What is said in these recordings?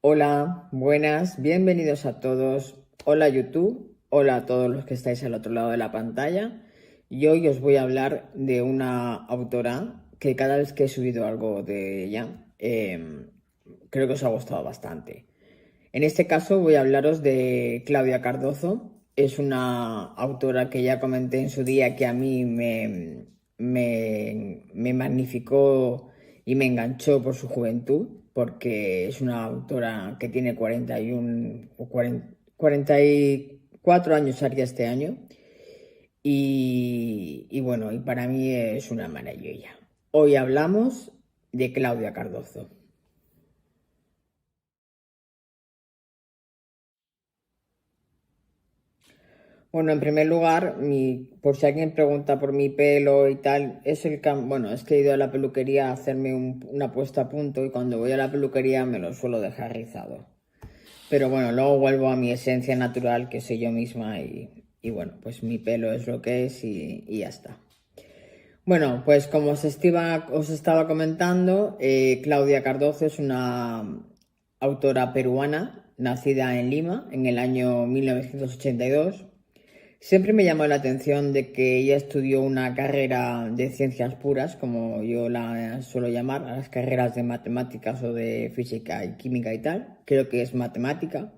Hola, buenas, bienvenidos a todos. Hola YouTube, hola a todos los que estáis al otro lado de la pantalla. Y hoy os voy a hablar de una autora que cada vez que he subido algo de ella, creo que os ha gustado bastante. En este caso voy a hablaros de Claudia Cardozo. Es una autora que ya comenté en su día que a mí me magnificó y me enganchó por su juventud, porque es una autora que tiene 41 o 44 años haría este año. Y bueno, y para mí es una maravilla. Hoy hablamos de Claudia Cardozo. Bueno, en primer lugar, por si alguien pregunta por mi pelo y tal, bueno, es que he ido a la peluquería a hacerme una puesta a punto y cuando voy a la peluquería me lo suelo dejar rizado. Pero bueno, luego vuelvo a mi esencia natural, que soy yo misma y bueno, pues mi pelo es lo que es y ya está. Bueno, pues como os estaba comentando, Claudia Cardozo es una autora peruana, nacida en Lima en el año 1982. Siempre me llamó la atención de que ella estudió una carrera de ciencias puras, como yo la suelo llamar, a las carreras de matemáticas o de física y química y tal, creo que es matemática,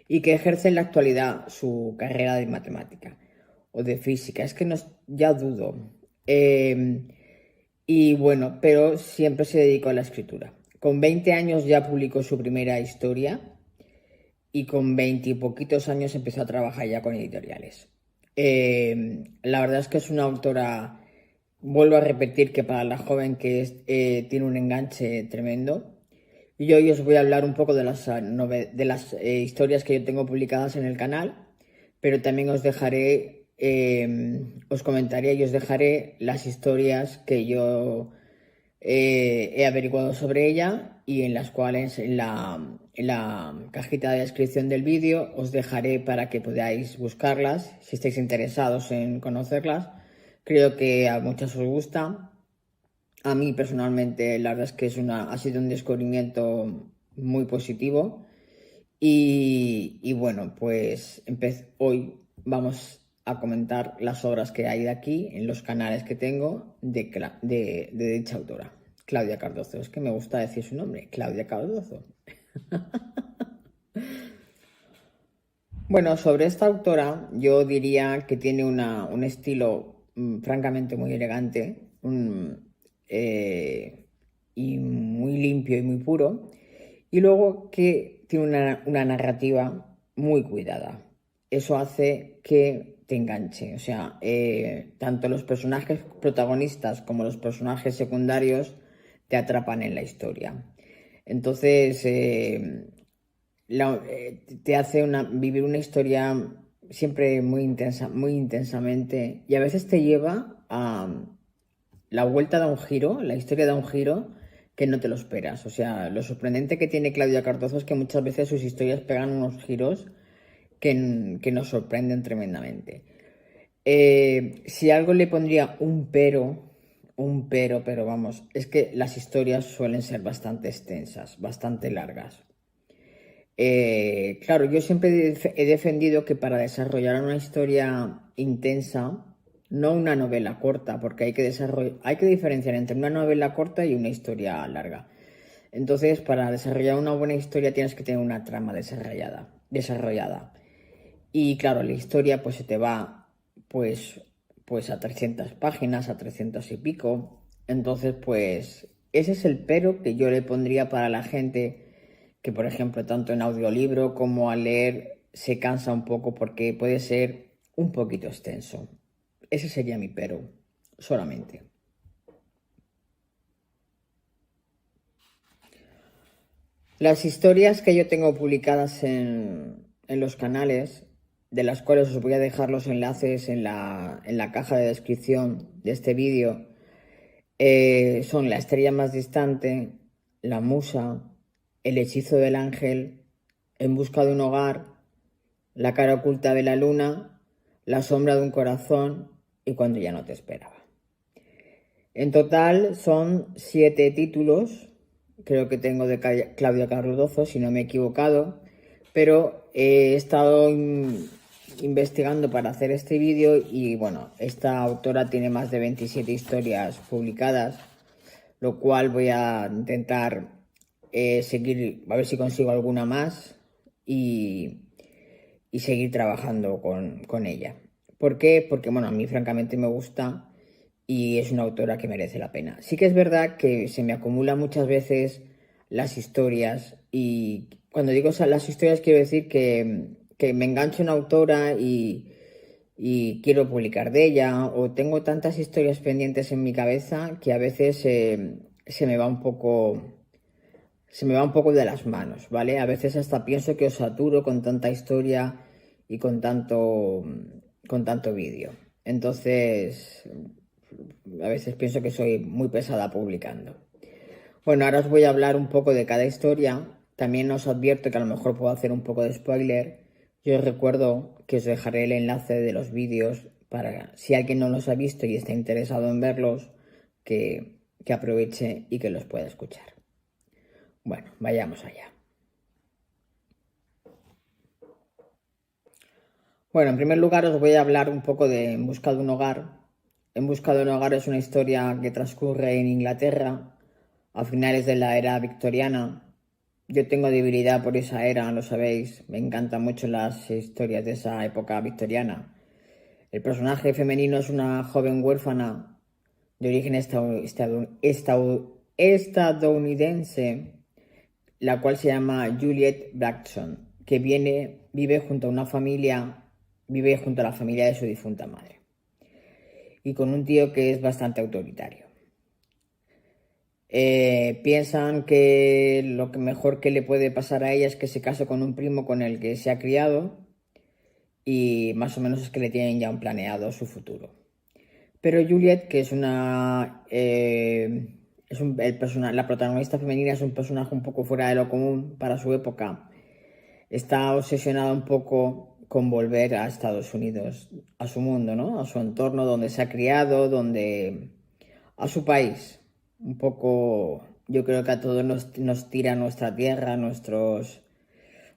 y que ejerce en la actualidad su carrera de matemática o de física, es que no, ya dudo. Eh, y bueno, pero siempre se dedicó a la escritura. Con 20 años ya publicó su primera historia y con 20 y poquitos años empezó a trabajar ya con editoriales. La verdad es que es una autora, vuelvo a repetir que para la joven que es, tiene un enganche tremendo. Y hoy os voy a hablar un poco de las historias que yo tengo publicadas en el canal, pero también os comentaré y os dejaré las historias que yo he averiguado sobre ella y en las cuales en la cajita de descripción del vídeo os dejaré para que podáis buscarlas si estáis interesados en conocerlas. Creo que a muchas os gusta. A mí personalmente la verdad es que ha sido un descubrimiento muy positivo y bueno, pues hoy vamos a comentar las obras que hay de aquí en los canales que tengo de dicha autora, Claudia Cardozo. Es que me gusta decir su nombre, Claudia Cardozo. Bueno, sobre esta autora yo diría que tiene un estilo francamente muy elegante eh, y muy limpio y muy puro. Y luego que tiene una narrativa muy cuidada. Eso hace que te enganche. O sea, tanto los personajes protagonistas como los personajes secundarios te atrapan en la historia. Entonces, te hace vivir una historia siempre muy intensa, muy intensamente y a veces te lleva a la vuelta da un giro, la historia da un giro que no te lo esperas. O sea, lo sorprendente que tiene Claudia Cardozo es que muchas veces sus historias pegan unos giros que nos sorprenden tremendamente. Si algo le pondría pero vamos, es que las historias suelen ser bastante extensas, bastante largas. Claro, yo siempre he defendido que para desarrollar una historia intensa, no una novela corta, porque hay que diferenciar entre una novela corta y una historia larga. Entonces, para desarrollar una buena historia tienes que tener una trama desarrollada. Y claro, la historia pues se te va pues a 300 páginas, a 300 y pico. Entonces, pues ese es el pero que yo le pondría para la gente que, por ejemplo, tanto en audiolibro como al leer se cansa un poco porque puede ser un poquito extenso. Ese sería mi pero, solamente. Las historias que yo tengo publicadas en los canales, de las cuales os voy a dejar los enlaces en la caja de descripción de este vídeo, son La estrella más distante, La musa, El hechizo del ángel, En busca de un hogar, La cara oculta de la luna, La sombra de un corazón y Cuando ya no te esperaba. En total son 7 títulos creo que tengo de Claudia Cardozo, si no me he equivocado, pero he estado investigando para hacer este vídeo y bueno, esta autora tiene más de 27 historias publicadas, lo cual voy a intentar seguir, a ver si consigo alguna más y seguir trabajando con ella. ¿Por qué? Porque bueno, a mí francamente me gusta y es una autora que merece la pena. Sí que es verdad que se me acumulan muchas veces las historias y cuando digo las historias quiero decir que me engancho en una autora y quiero publicar de ella o tengo tantas historias pendientes en mi cabeza que a veces se me va un poco de las manos, ¿vale? A veces hasta pienso que os saturo con tanta historia y con tanto vídeo. Entonces, a veces pienso que soy muy pesada publicando. Bueno, ahora os voy a hablar un poco de cada historia. También os advierto que a lo mejor puedo hacer un poco de spoiler. Yo os recuerdo que os dejaré el enlace de los vídeos para, si alguien no los ha visto y está interesado en verlos, que aproveche y que los pueda escuchar. Bueno, vayamos allá. Bueno, en primer lugar os voy a hablar un poco de En busca de un hogar. En busca de un hogar es una historia que transcurre en Inglaterra a finales de la era victoriana. Yo tengo debilidad por esa era, lo sabéis. Me encantan mucho las historias de esa época victoriana. El personaje femenino es una joven huérfana de origen estadounidense, la cual se llama Juliet Blackson, que vive junto a la familia de su difunta madre y con un tío que es bastante autoritario. Piensan que lo que mejor que le puede pasar a ella es que se case con un primo con el que se ha criado y más o menos es que le tienen ya planeado su futuro. Pero Juliet, que es la protagonista femenina, es un personaje un poco fuera de lo común para su época. Está obsesionada un poco con volver a Estados Unidos, a su mundo, ¿no? A su entorno donde se ha criado, a su país. Un poco, yo creo que a todos nos tira nuestra tierra,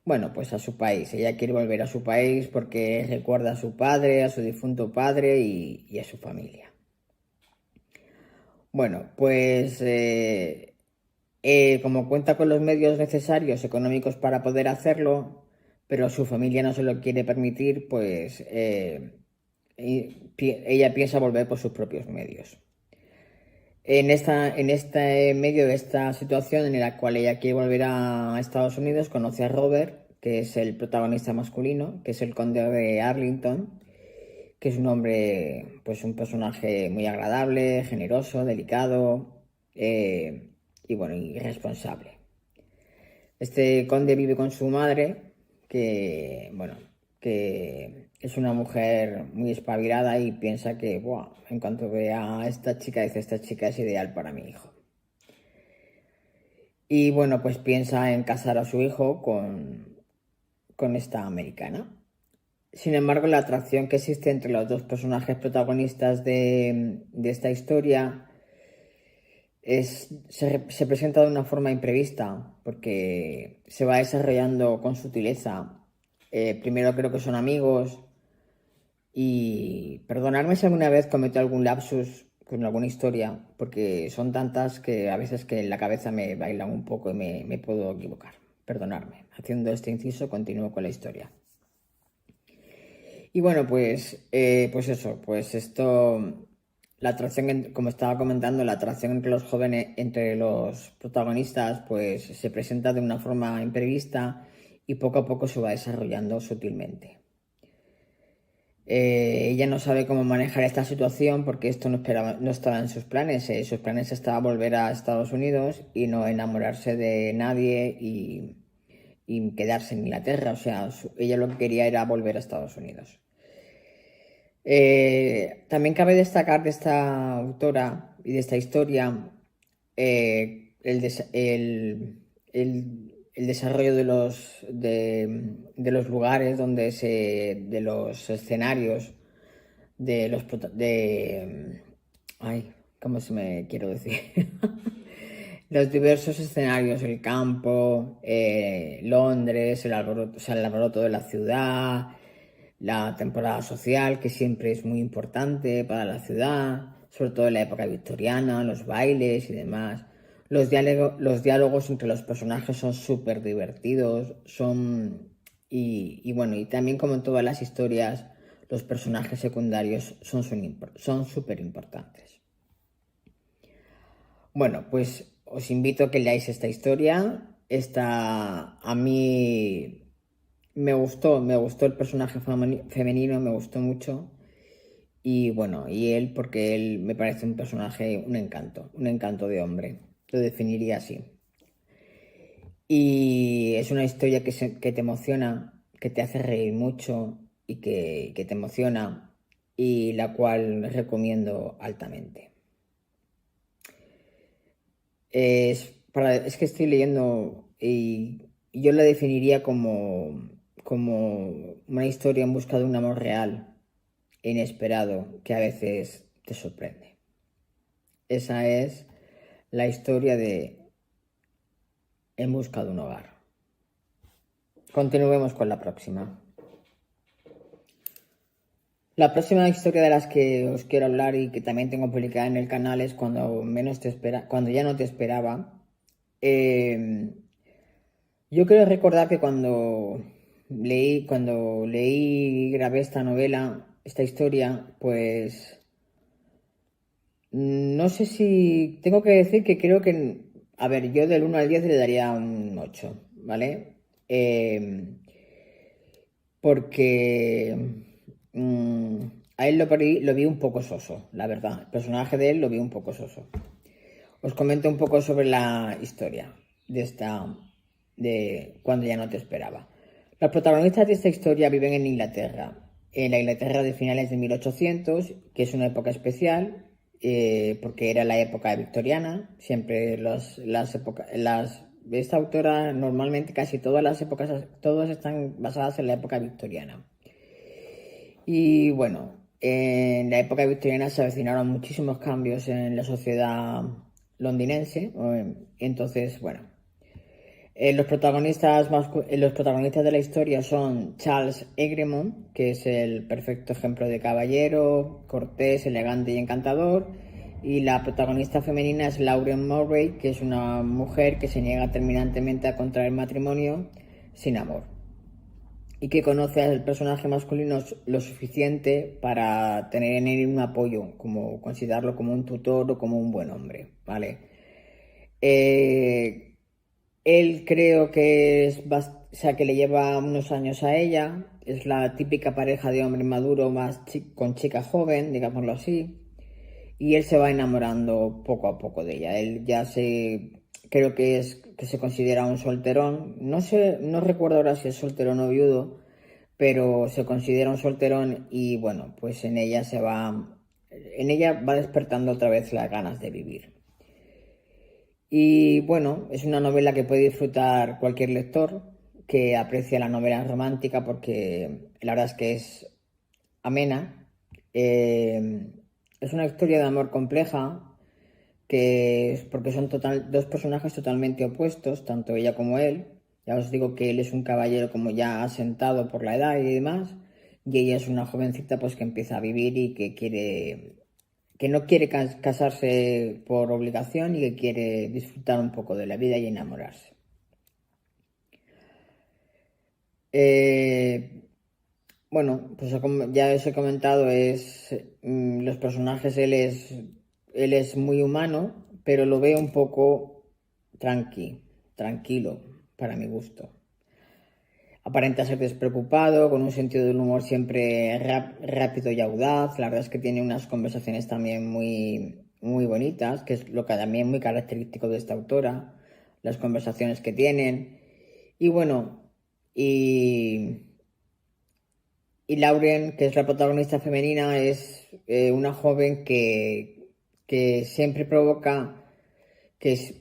bueno, pues a su país. Ella quiere volver a su país porque recuerda a su padre, a su difunto padre y a su familia. Bueno, pues como cuenta con los medios necesarios económicos para poder hacerlo, pero su familia no se lo quiere permitir, pues ella piensa volver por sus propios medios. En este medio de esta situación en la cual ella quiere volver a Estados Unidos, conoce a Robert, que es el protagonista masculino, que es el conde de Arlington, que es un hombre, pues un personaje muy agradable, generoso, delicado y bueno, y responsable. Este conde vive con su madre, que bueno, que es una mujer muy espabilada y piensa que, buah, en cuanto vea a esta chica, dice, esta chica es ideal para mi hijo. Y bueno, pues piensa en casar a su hijo con esta americana. Sin embargo, la atracción que existe entre los dos personajes protagonistas de esta historia se presenta de una forma imprevista, porque se va desarrollando con sutileza. Primero creo que son amigos y perdonadme si alguna vez cometo algún lapsus con alguna historia, porque son tantas que a veces que en la cabeza me bailan un poco y me puedo equivocar. Perdonadme. Haciendo este inciso, continúo con la historia. Y bueno, pues eso, pues esto, la atracción, como estaba comentando, la atracción entre los protagonistas, pues se presenta de una forma imprevista y poco a poco se va desarrollando sutilmente. Ella no sabe cómo manejar esta situación porque esto no estaba en sus planes. Sus planes estaba volver a Estados Unidos y no enamorarse de nadie y quedarse en Inglaterra. O sea, ella lo que quería era volver a Estados Unidos. También cabe destacar de esta autora y de esta historia el desarrollo de los lugares de los escenarios, ay, ¿cómo se me quiero decir? los diversos escenarios, el campo, Londres, el alboroto, o sea, el alboroto de la ciudad, la temporada social, que siempre es muy importante para la ciudad, sobre todo en la época victoriana, los bailes y demás. Los diálogos entre los personajes son súper divertidos, y bueno, y también como en todas las historias, los personajes secundarios son súper importantes. Bueno, pues os invito a que leáis esta historia. A mí me gustó el personaje femenino, me gustó mucho. Y bueno, y él, porque él me parece un personaje, un encanto de hombre. Lo definiría así. Y es una historia que te emociona, que te hace reír mucho y que te emociona y la cual recomiendo altamente. Es que estoy leyendo y yo la definiría como una historia en busca de un amor real e inesperado que a veces te sorprende. Esa es la historia de En busca de un hogar. Continuemos con la próxima. La próxima historia de las que os quiero hablar y que también tengo publicada en el canal es cuando ya no te esperaba. Yo quiero recordar que cuando leí y grabé esta novela, esta historia, pues no sé si tengo que decir que creo que, a ver, yo del 1 al 10 le daría un 8, ¿vale? Porque mm, a él lo vi un poco soso, la verdad. El personaje de él lo vi un poco soso. Os comento un poco sobre la historia de cuando ya no te esperaba. Los protagonistas de esta historia viven en Inglaterra, en la Inglaterra de finales de 1800, que es una época especial, porque era la época victoriana. Siempre esta autora, normalmente casi todas las épocas, todas están basadas en la época victoriana. Y bueno, en la época victoriana se avecinaron muchísimos cambios en la sociedad londinense. Entonces, bueno, los protagonistas de la historia son Charles Egremont, que es el perfecto ejemplo de caballero, cortés, elegante y encantador. Y la protagonista femenina es Lauren Murray, que es una mujer que se niega terminantemente a contraer matrimonio sin amor y que conoce al personaje masculino lo suficiente para tener en él un apoyo, como considerarlo como un tutor o como un buen hombre, ¿vale? Eh, Él creo que o sea, que le lleva unos años a ella, es la típica pareja de hombre maduro con chica joven, digámoslo así, y él se va enamorando poco a poco de ella. Creo que se considera un solterón, no sé, no recuerdo ahora si es solterón o viudo, pero se considera un solterón y bueno, pues en ella va despertando otra vez las ganas de vivir. Y bueno, es una novela que puede disfrutar cualquier lector que aprecia la novela romántica porque la verdad es que es amena. Es una historia de amor compleja porque son dos personajes totalmente opuestos, tanto ella como él. Ya os digo que él es un caballero como ya asentado por la edad y demás, y ella es una jovencita pues que empieza a vivir y que no quiere casarse por obligación y que quiere disfrutar un poco de la vida y enamorarse. Eh, bueno, pues ya os he comentado, los personajes, él es muy humano, pero lo veo un poco tranquilo, para mi gusto. Aparenta ser despreocupado, con un sentido del humor siempre rápido y audaz. La verdad es que tiene unas conversaciones también muy bonitas, que es lo que también es muy característico de esta autora, las conversaciones que tienen. Y bueno, y, y Lauren, que es la protagonista femenina, es una joven que siempre provoca, que es,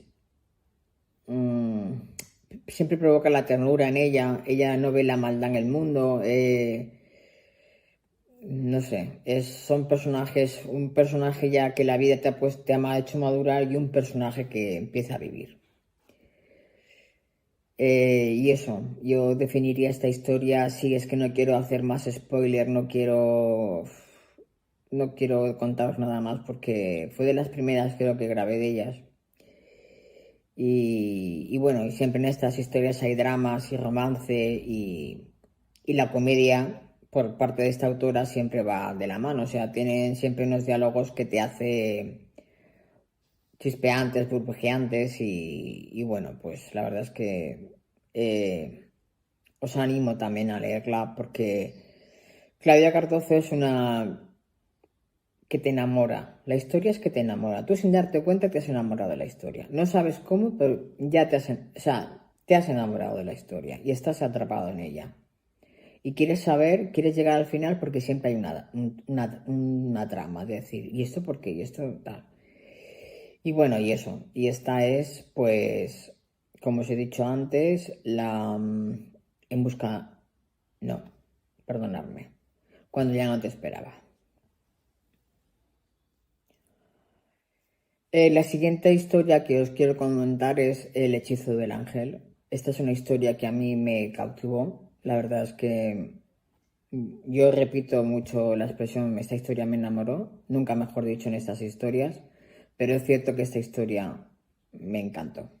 mm, siempre provoca la ternura en ella. Ella no ve la maldad en el mundo. no sé, son personajes, un personaje ya que la vida te ha hecho madurar y un personaje que empieza a vivir. Y eso, yo definiría esta historia, si es que no quiero hacer más spoiler, no quiero contaros nada más porque fue de las primeras creo que grabé de ellas. Y bueno, y siempre en estas historias hay dramas y romance y la comedia por parte de esta autora siempre va de la mano, o sea, tienen siempre unos diálogos que te hace chispeantes, burbujeantes y bueno, pues la verdad es que eh, os animo también a leerla porque Claudia Cardozo es una que te enamora. La historia es que te enamora. Tú sin darte cuenta te has enamorado de la historia. No sabes cómo, pero ya o sea, te has enamorado de la historia y estás atrapado en ella. Y quieres saber, quieres llegar al final porque siempre hay una trama de decir, ¿y esto por qué? ¿Y esto tal? Y bueno, y eso. Y esta es, pues, como os he dicho antes, en busca... No, perdonadme. Cuando ya no te esperaba. La siguiente historia que os quiero comentar es El hechizo del ángel. Esta es una historia que a mí me cautivó. La verdad es que yo repito mucho la expresión, esta historia me enamoró, nunca mejor dicho en estas historias, pero es cierto que esta historia me encantó.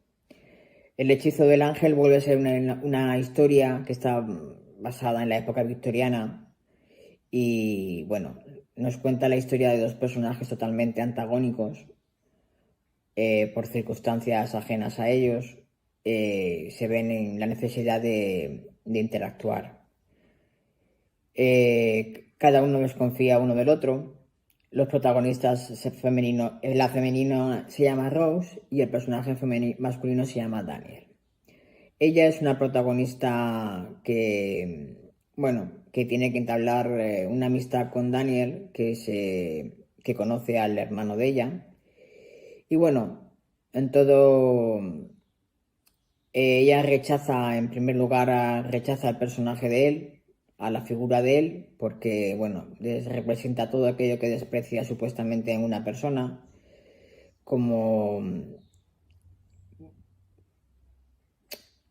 El hechizo del ángel vuelve a ser una historia que está basada en la época victoriana y bueno, nos cuenta la historia de dos personajes totalmente antagónicos por circunstancias ajenas a ellos, se ven en la necesidad de interactuar. Cada uno desconfía uno del otro. Los protagonistas femenino, la femenina se llama Rose y el personaje masculino se llama Daniel. Ella es una protagonista bueno, que tiene que entablar una amistad con Daniel, que conoce al hermano de ella. Y bueno, en todo, ella rechaza, en primer lugar, rechaza al personaje de él, a la figura de él, porque, bueno, representa todo aquello que desprecia supuestamente en una persona, como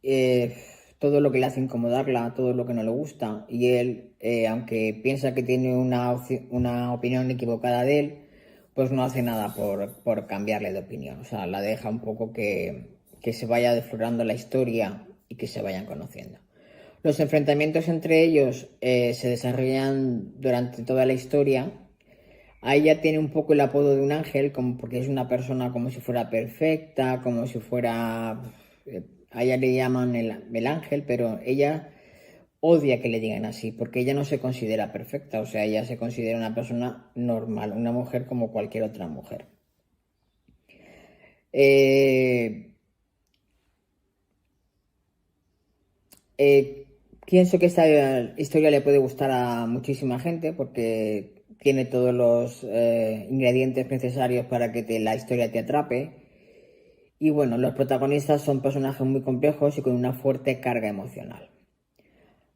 eh, todo lo que le hace incomodarla, todo lo que no le gusta, y él, aunque piensa que tiene una opinión equivocada de él, pues no hace nada por cambiarle de opinión, o sea, la deja un poco que se vaya desflorando la historia y que se vayan conociendo. Los enfrentamientos entre ellos se desarrollan durante toda la historia. A ella tiene un poco el apodo de un ángel, como porque es una persona como si fuera perfecta, como si fuera... a ella le llaman el ángel, pero ella odia que le digan así, porque ella no se considera perfecta, o sea, ella se considera una persona normal, una mujer como cualquier otra mujer. Eh, eh, Pienso que esta historia le puede gustar a muchísima gente porque tiene todos los ingredientes necesarios para que la historia te atrape. Y bueno, los protagonistas son personajes muy complejos y con una fuerte carga emocional.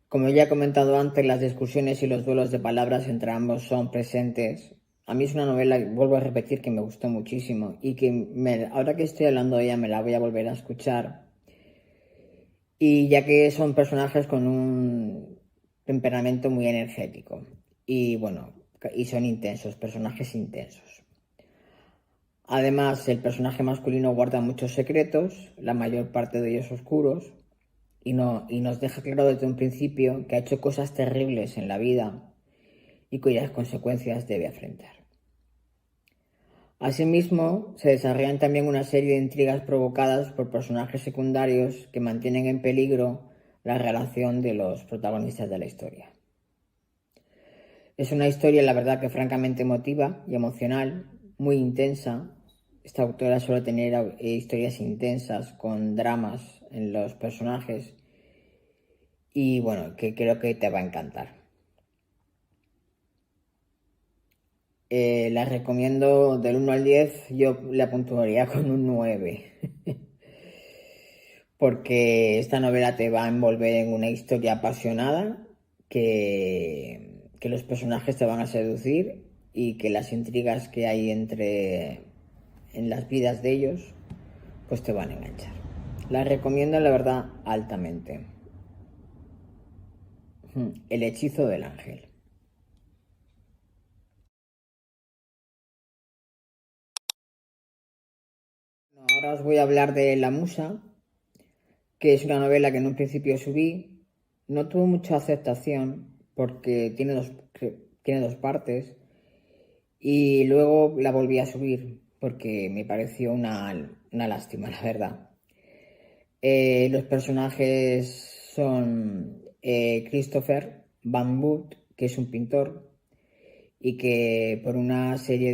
Como ya he comentado antes, las discusiones y los duelos de palabras entre ambos son presentes. A mí es una novela, vuelvo a repetir, que me gustó muchísimo y ahora que estoy hablando de ella me la voy a volver a escuchar. Y ya que son personajes con un temperamento muy energético y bueno, y son intensos, personajes intensos. Además, el personaje masculino guarda muchos secretos, la mayor parte de ellos oscuros, y nos deja claro desde un principio que ha hecho cosas terribles en la vida y cuyas consecuencias debe afrontar. Asimismo, se desarrollan también una serie de intrigas provocadas por personajes secundarios que mantienen en peligro la relación de los protagonistas de la historia. Es una historia, la verdad, que francamente emotiva y emocional, muy intensa. Esta autora suele tener historias intensas con dramas en los personajes y bueno, que creo que te va a encantar. La recomiendo del 1 al 10, yo la puntuaría con un 9, porque esta novela te va a envolver en una historia apasionada que, que los personajes te van a seducir y que las intrigas que hay en las vidas de ellos pues te van a enganchar. La recomiendo, la verdad, altamente. El hechizo del ángel. Ahora os voy a hablar de La Musa, que es una novela que en un principio subí. No tuvo mucha aceptación porque tiene dos partes y luego la volví a subir porque me pareció una lástima, la verdad. Los personajes son Christopher Van Wood, que es un pintor y que por una serie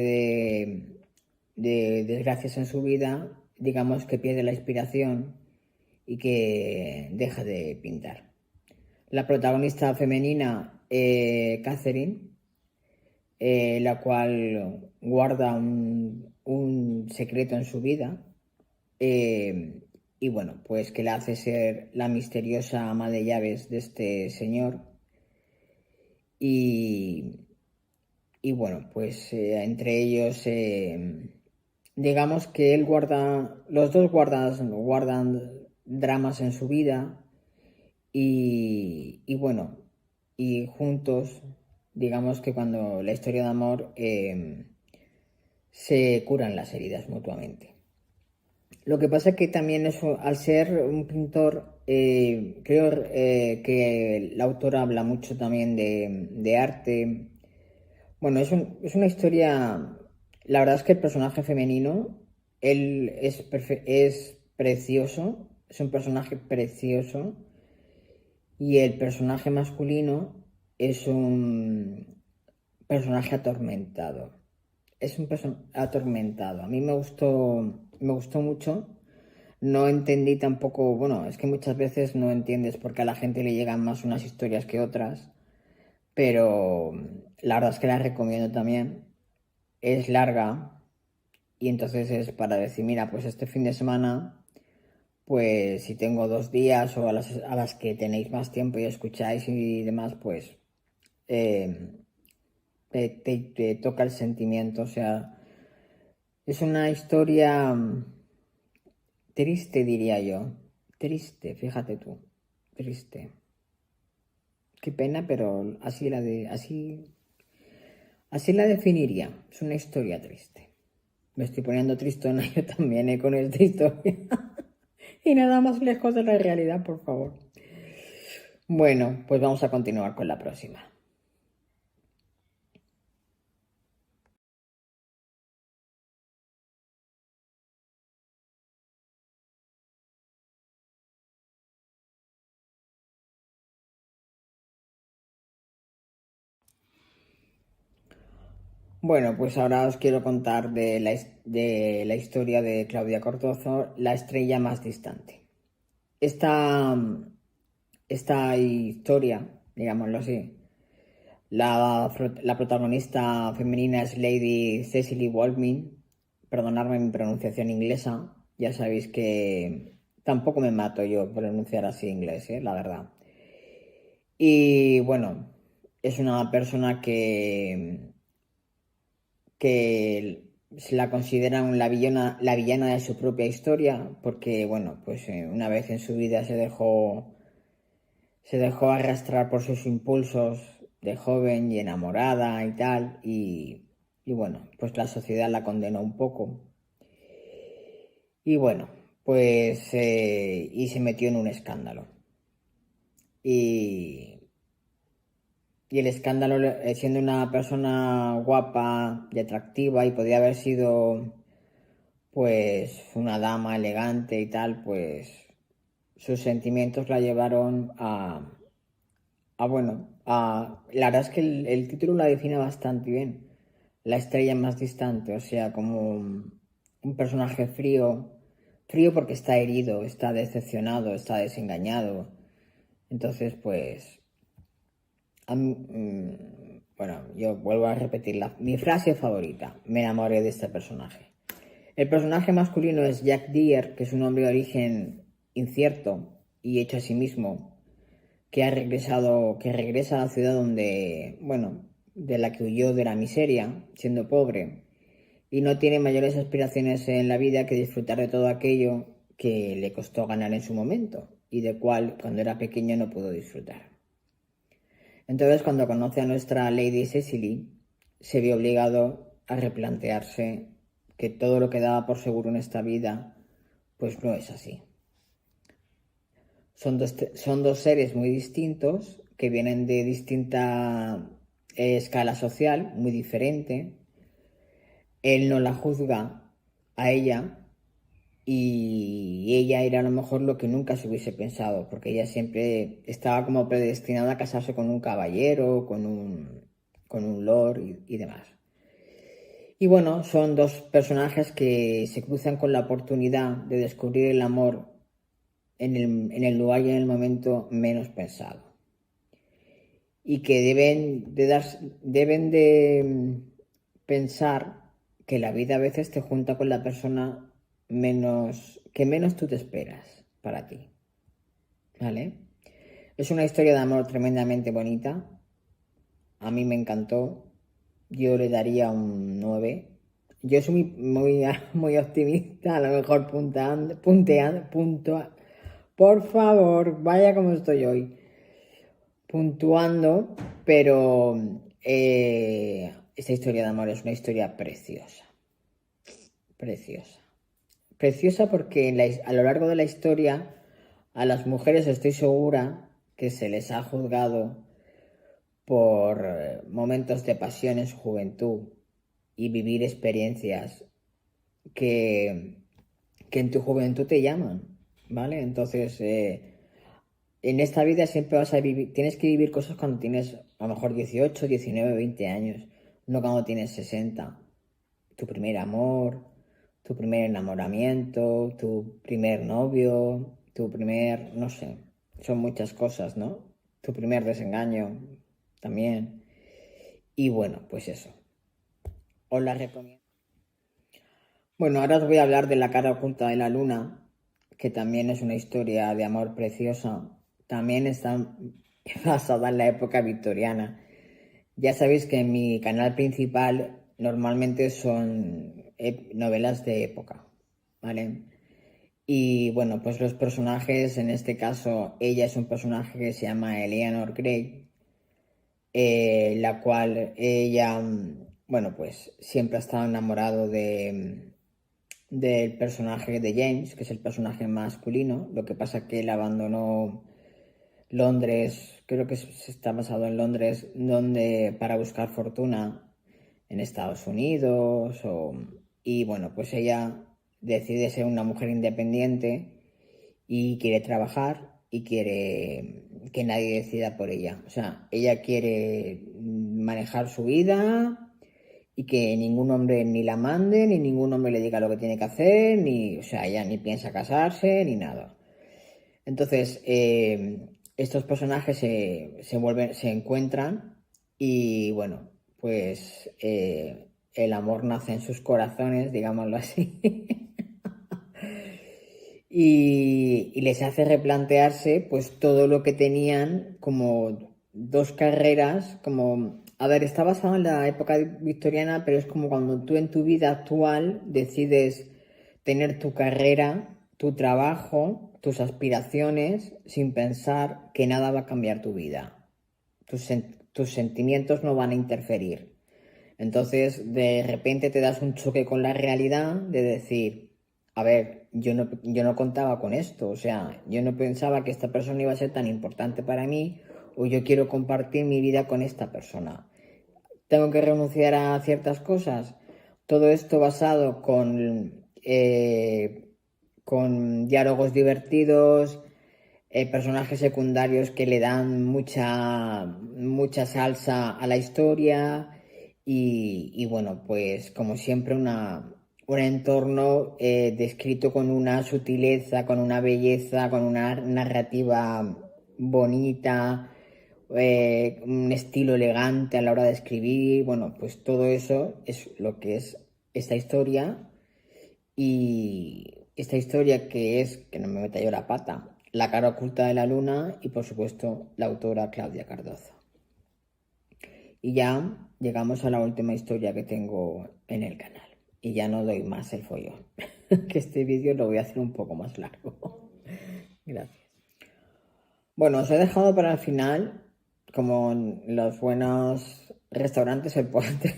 de desgracias en su vida, digamos que pierde la inspiración y que deja de pintar. La protagonista femenina, Catherine, la cual guarda un secreto en su vida, y bueno, pues que la hace ser la misteriosa ama de llaves de este señor. Y bueno, pues entre ellos, digamos que los dos guardan dramas en su vida y bueno, y juntos, digamos que cuando la historia de amor se curan las heridas mutuamente. Lo que pasa es que también eso, al ser un pintor, creo que la autora habla mucho también de arte. Bueno, es una historia. La verdad es que el personaje femenino, él es precioso, es un personaje precioso. Y el personaje masculino es un personaje atormentado. Es un personaje atormentado. A mí me gustó mucho. No entendí tampoco, bueno, es que muchas veces no entiendes por qué a la gente le llegan más unas historias que otras, pero la verdad es que la recomiendo también. Es larga y entonces es para decir, mira, pues este fin de semana, pues si tengo 2 días o a las que tenéis más tiempo y escucháis y demás, pues eh, te toca el sentimiento. O sea, es una historia triste, diría yo. Triste, fíjate tú. Triste. Qué pena, pero así la definiría. Es una historia triste. Me estoy poniendo tristona yo también, con esta historia. Y nada más lejos de la realidad, por favor. Bueno, pues vamos a continuar con la próxima. Bueno, pues ahora os quiero contar de la historia de Claudia Cortozo, La estrella más distante. Esta, esta historia, digámoslo así, la protagonista femenina es Lady Cecily Walmin. Perdonadme mi pronunciación inglesa, ya sabéis que tampoco me mato yo pronunciar así inglés, la verdad. Y bueno, es una persona que se la consideran la villana de su propia historia, porque bueno, pues una vez en su vida se dejó arrastrar por sus impulsos de joven y enamorada y tal, y bueno, pues la sociedad la condenó un poco. Y bueno, pues y se metió en un escándalo. Y, y el escándalo, siendo una persona guapa y atractiva y podía haber sido pues una dama elegante y tal, pues sus sentimientos la llevaron la verdad es que el título la define bastante bien, la estrella más distante, o sea, como un personaje frío, frío porque está herido, está decepcionado, está desengañado, entonces pues, bueno, yo vuelvo a repetir mi frase favorita, me enamoré de este personaje. El personaje masculino es Jack Deere, que es un hombre de origen incierto y hecho a sí mismo, que regresa a la ciudad donde, bueno, de la que huyó de la miseria, siendo pobre, y no tiene mayores aspiraciones en la vida que disfrutar de todo aquello que le costó ganar en su momento y de cual cuando era pequeño no pudo disfrutar. Entonces, cuando conoce a nuestra Lady Cecily, se vio obligado a replantearse que todo lo que daba por seguro en esta vida, pues no es así. Son dos seres muy distintos que vienen de distinta escala social, muy diferente. Él no la juzga a ella y ella era a lo mejor lo que nunca se hubiese pensado, porque ella siempre estaba como predestinada a casarse con un caballero, con un lord y demás. Y bueno, son dos personajes que se cruzan con la oportunidad de descubrir el amor en el lugar y en el momento menos pensado. Y que deben de pensar que la vida a veces te junta con la persona que menos tú te esperas para ti. ¿Vale? Es una historia de amor tremendamente bonita. A mí me encantó. Yo le daría un 9. Yo soy muy optimista, a lo mejor por favor, vaya como estoy hoy, puntuando, pero esta historia de amor es una historia preciosa, preciosa. Preciosa porque a lo largo de la historia a las mujeres estoy segura que se les ha juzgado por momentos de pasión en su juventud y vivir experiencias que, que en tu juventud te llaman, ¿vale? Entonces, en esta vida siempre vas a vivir, tienes que vivir cosas cuando tienes a lo mejor 18, 19, 20 años, no cuando tienes 60. Tu primer amor, tu primer enamoramiento, tu primer novio, no sé, son muchas cosas, ¿no? Tu primer desengaño también. Y bueno, pues eso, os la recomiendo. Bueno, ahora os voy a hablar de La cara oculta de la luna, que también es una historia de amor preciosa. También está basada en la época victoriana. Ya sabéis que en mi canal principal normalmente son novelas de época, ¿vale? Y bueno, pues los personajes, en este caso, ella es un personaje que se llama Eleanor Grey, la cual ella, bueno, pues siempre ha estado enamorado del personaje de James, que es el personaje masculino. Lo que pasa que él abandonó Londres, creo que se está basado en Londres, donde para buscar fortuna en Estados Unidos. Y bueno, pues ella decide ser una mujer independiente y quiere trabajar y quiere que nadie decida por ella. O sea, ella quiere manejar su vida y que ningún hombre ni la mande, ni ningún hombre le diga lo que tiene que hacer, ni, o sea, ella ni piensa casarse, ni nada. Entonces, estos personajes se encuentran y bueno, pues el amor nace en sus corazones, digámoslo así, y les hace replantearse pues todo lo que tenían como dos carreras, como, a ver, está basado en la época victoriana, pero es como cuando tú en tu vida actual decides tener tu carrera, tu trabajo, tus aspiraciones, sin pensar que nada va a cambiar tu vida. Tus sentimientos no van a interferir. Entonces, de repente te das un choque con la realidad de decir, a ver, yo no contaba con esto, o sea, yo no pensaba que esta persona iba a ser tan importante para mí, o yo quiero compartir mi vida con esta persona. Tengo que renunciar a ciertas cosas. Todo esto basado con diálogos divertidos, personajes secundarios que le dan mucha salsa a la historia y bueno, pues como siempre un entorno descrito con una sutileza, con una belleza, con una narrativa bonita, un estilo elegante a la hora de escribir. Bueno, pues todo eso es lo que es esta historia. Y esta historia que no me meta yo la pata, La cara oculta de la luna y por supuesto la autora Claudia Cardozo. Y ya llegamos a la última historia que tengo en el canal. Y ya no doy más el follón, que este vídeo lo voy a hacer un poco más largo. Gracias. Bueno, os he dejado para el final, como en los buenos restaurantes, el postre.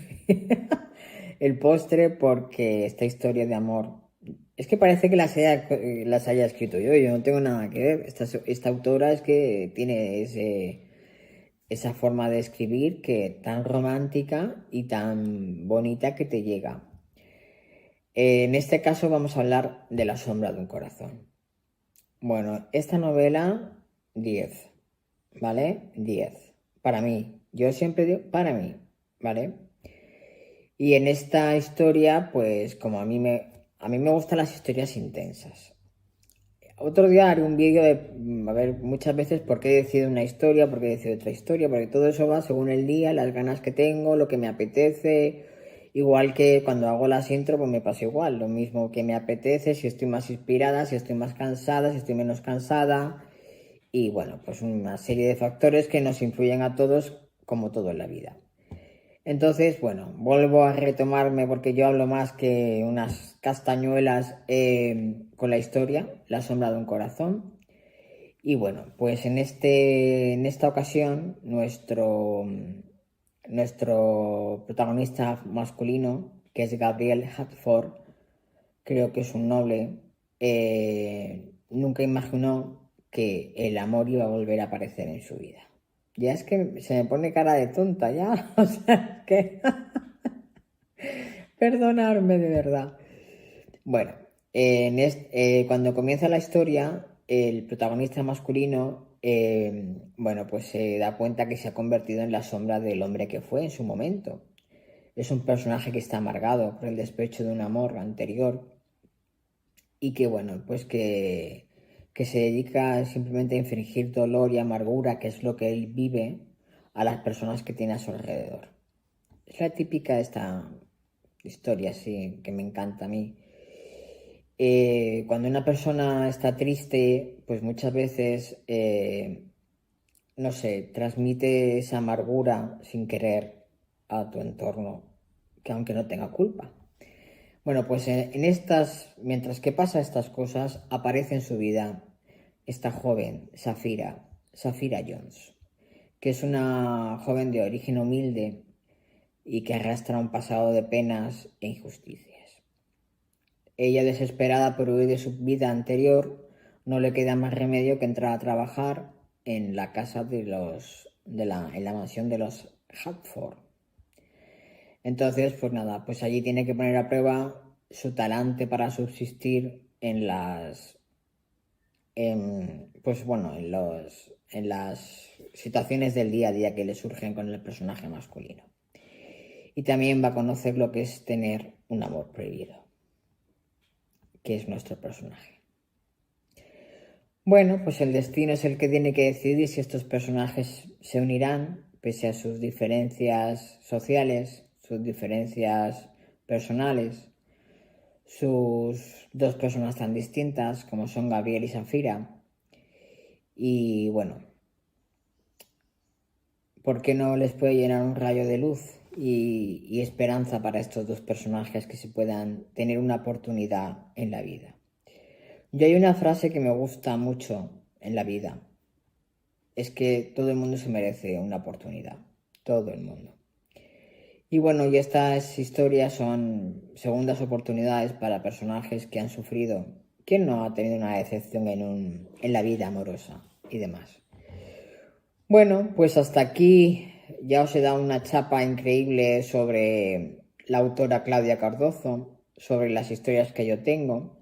El postre, porque esta historia de amor, es que parece que las haya escrito yo no tengo nada que ver. Esta autora es que tiene esa forma de escribir que tan romántica y tan bonita que te llega. En este caso vamos a hablar de La sombra de un corazón. Bueno, esta novela, 10, ¿vale? 10. Para mí. Yo siempre digo para mí, ¿vale? Y en esta historia, pues como a mí me gustan las historias intensas. Otro día haré un vídeo de, a ver, muchas veces por qué decido una historia, por qué decido otra historia, porque todo eso va según el día, las ganas que tengo, lo que me apetece. Igual que cuando hago las intro, pues me pasa igual, lo mismo que me apetece, si estoy más inspirada, si estoy más cansada, si estoy menos cansada. Y bueno, pues una serie de factores que nos influyen a todos, como todo en la vida. Entonces, bueno, vuelvo a retomarme porque yo hablo más que unas castañuelas con la historia, La sombra de un corazón. Y bueno, pues en esta ocasión nuestro protagonista masculino, que es Gabriel Hatford, creo que es un noble, nunca imaginó que el amor iba a volver a aparecer en su vida. Ya es que se me pone cara de tonta ya, o sea, es que perdonarme de verdad. Bueno, cuando comienza la historia, el protagonista masculino, bueno, pues se da cuenta que se ha convertido en la sombra del hombre que fue en su momento. Es un personaje que está amargado por el despecho de un amor anterior y que, bueno, pues que se dedica simplemente a infringir dolor y amargura, que es lo que él vive, a las personas que tiene a su alrededor. Es la típica de esta historia, sí, que me encanta a mí. Cuando una persona está triste, pues muchas veces, no sé, transmite esa amargura sin querer a tu entorno, que aunque no tenga culpa. Bueno, pues mientras que pasa estas cosas, aparece en su vida esta joven, Safira Jones, que es una joven de origen humilde y que arrastra un pasado de penas e injusticias. Ella, desesperada por huir de su vida anterior, no le queda más remedio que entrar a trabajar en la casa en la mansión de los Hatford. Entonces, pues nada, pues allí tiene que poner a prueba su talante para subsistir pues bueno, en las situaciones del día a día que le surgen con el personaje masculino. Y también va a conocer lo que es tener un amor prohibido, que es nuestro personaje. Bueno, pues el destino es el que tiene que decidir si estos personajes se unirán, pese a sus diferencias sociales, sus diferencias personales, sus dos personas tan distintas como son Gabriel y Safira. Y bueno, ¿por qué no les puede llenar un rayo de luz y esperanza para estos dos personajes que se puedan tener una oportunidad en la vida? Yo hay una frase que me gusta mucho en la vida. Es que todo el mundo se merece una oportunidad. Todo el mundo. Y bueno, y estas historias son segundas oportunidades para personajes que han sufrido. ¿Quién no ha tenido una decepción en la vida amorosa y demás? Bueno, pues hasta aquí ya os he dado una chapa increíble sobre la autora Claudia Cardozo, sobre las historias que yo tengo.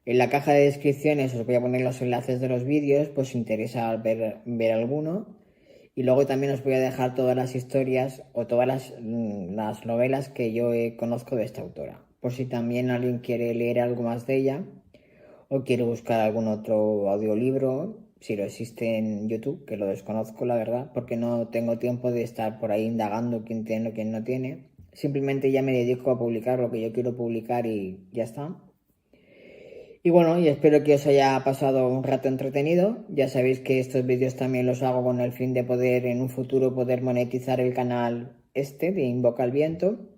En la caja de descripciones os voy a poner los enlaces de los vídeos, pues si os interesa ver alguno. Y luego también os voy a dejar todas las historias o todas las novelas que yo conozco de esta autora. Por si también alguien quiere leer algo más de ella o quiere buscar algún otro audiolibro, si lo existe en YouTube, que lo desconozco la verdad, porque no tengo tiempo de estar por ahí indagando quién tiene o quién no tiene. Simplemente ya me dedico a publicar lo que yo quiero publicar y ya está. Y bueno, y espero que os haya pasado un rato entretenido. Ya sabéis que estos vídeos también los hago con el fin de poder en un futuro poder monetizar el canal este de Invoca el Viento.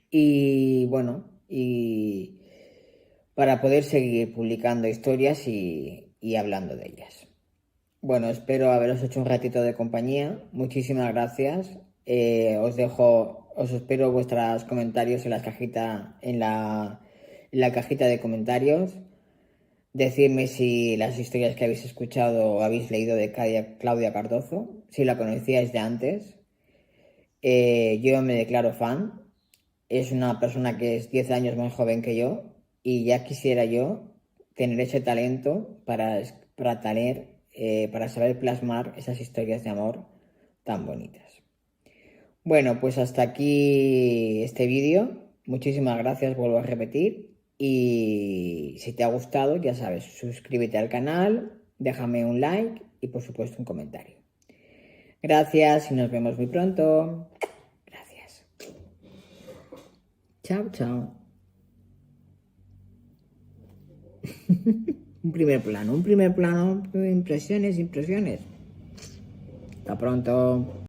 Y bueno, y para poder seguir publicando historias y hablando de ellas. Bueno, espero haberos hecho un ratito de compañía. Muchísimas gracias. Os espero vuestros comentarios en la cajita, en la cajita de comentarios. Decidme si las historias que habéis escuchado o habéis leído de Claudia Cardozo, si la conocíais de antes. Yo me declaro fan. Es una persona que es 10 años más joven que yo y ya quisiera yo tener ese talento para saber plasmar esas historias de amor tan bonitas. Bueno, pues hasta aquí este vídeo. Muchísimas gracias, vuelvo a repetir. Y si te ha gustado, ya sabes, suscríbete al canal, déjame un like y por supuesto un comentario. Gracias y nos vemos muy pronto. Gracias. Chao, chao. Un primer plano, impresiones. Hasta pronto.